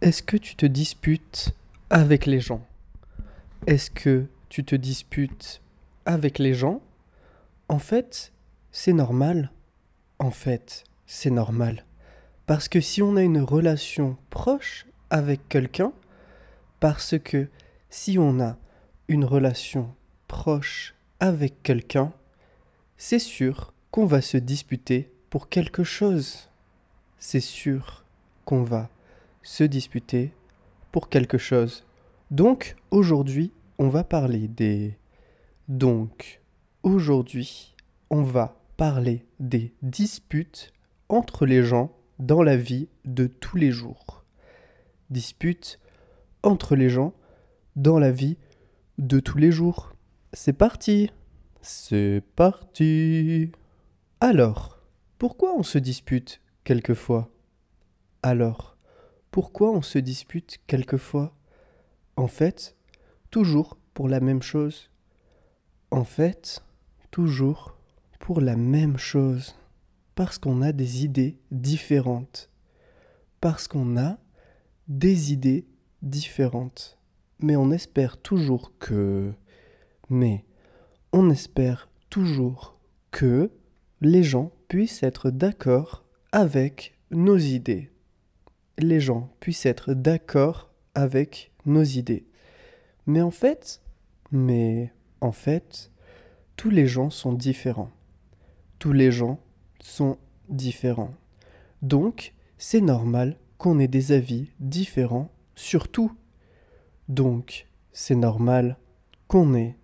Est-ce que tu te disputes avec les gens? Est-ce que tu te disputes avec les gens? En fait, c'est normal. En fait, c'est normal. Parce que si on a une relation proche avec quelqu'un, parce que si on a une relation proche avec quelqu'un, c'est sûr qu'on va se disputer pour quelque chose. C'est sûr qu'on va se disputer pour quelque chose. Donc, aujourd'hui, on va parler des... Donc, aujourd'hui, on va parler des disputes entre les gens dans la vie de tous les jours. Disputes entre les gens dans la vie de tous les jours. C'est parti! C'est parti! Alors, pourquoi on se dispute quelquefois? Alors, pourquoi on se dispute quelquefois? En fait, toujours pour la même chose. En fait, toujours pour la même chose. Parce qu'on a des idées différentes. Parce qu'on a des idées différentes. Mais on espère toujours que... Mais on espère toujours que les gens puissent être d'accord avec nos idées. Les gens puissent être d'accord avec nos idées. Mais en fait, tous les gens sont différents. Tous les gens sont différents. Donc, c'est normal qu'on ait des avis différents sur tout. Donc, c'est normal qu'on ait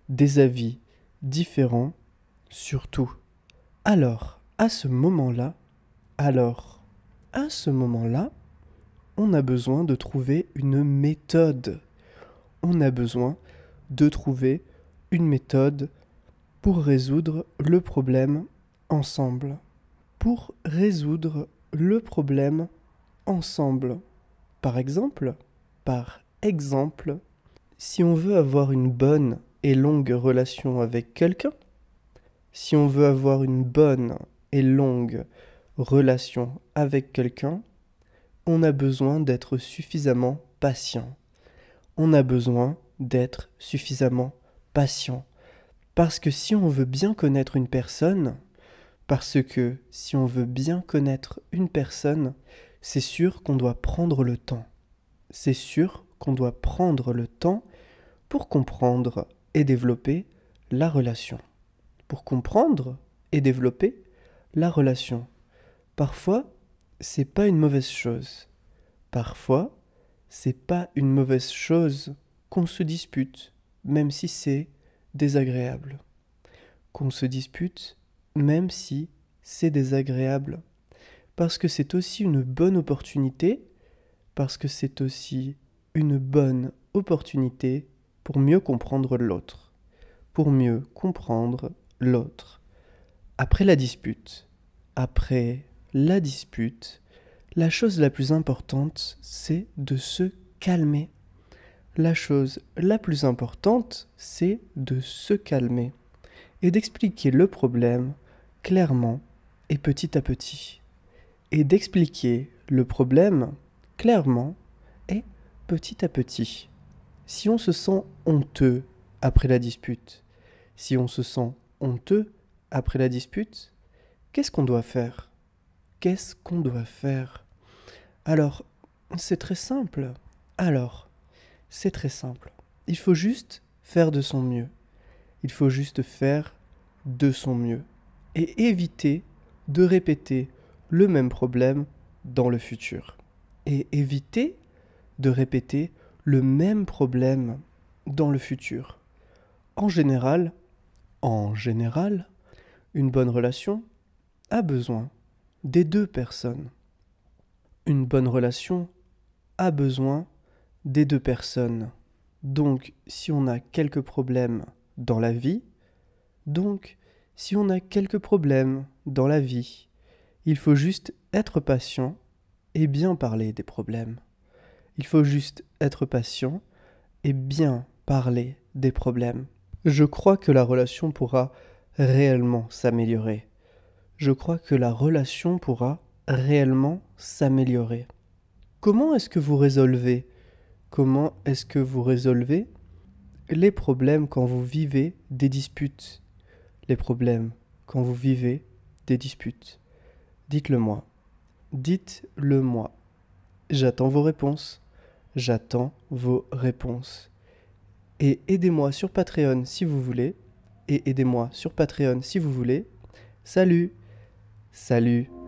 des avis différents sur tout. Alors, à ce moment-là, on a besoin de trouver une méthode. On a besoin de trouver une méthode pour résoudre le problème ensemble. Pour résoudre le problème ensemble. Par exemple, si on veut avoir une bonne et longue relation avec quelqu'un, si on veut avoir une bonne et longue relation avec quelqu'un, on a besoin d'être suffisamment patient. On a besoin d'être suffisamment patient. Parce que si on veut bien connaître une personne, c'est sûr qu'on doit prendre le temps. C'est sûr qu'on doit prendre le temps pour comprendre et développer la relation. Pour comprendre et développer la relation. Parfois, c'est pas une mauvaise chose. Parfois, c'est pas une mauvaise chose qu'on se dispute, même si c'est désagréable. Qu'on se dispute, même si c'est désagréable. Parce que c'est aussi une bonne opportunité, pour mieux comprendre l'autre. Pour mieux comprendre l'autre. Après la dispute, la chose la plus importante, c'est de se calmer. La chose la plus importante, c'est de se calmer et d'expliquer le problème clairement et petit à petit. Et d'expliquer le problème clairement et petit à petit. Si on se sent honteux après la dispute, qu'est-ce qu'on doit faire? Alors, c'est très simple. Il faut juste faire de son mieux. Et éviter de répéter le même problème dans le futur. En général, une bonne relation a besoin des deux personnes. Une bonne relation a besoin des deux personnes. Donc, si on a quelques problèmes dans la vie, il faut juste être patient et bien parler des problèmes. Je crois que la relation pourra réellement s'améliorer. Comment est-ce que vous résolvez Comment est-ce que vous résolvez les problèmes quand vous vivez des disputes? Les problèmes quand vous vivez des disputes. Dites-le moi. Dites-le moi. J'attends vos réponses. J'attends vos réponses. Et aidez-moi sur Patreon si vous voulez. Et aidez-moi sur Patreon si vous voulez. Salut! Salut!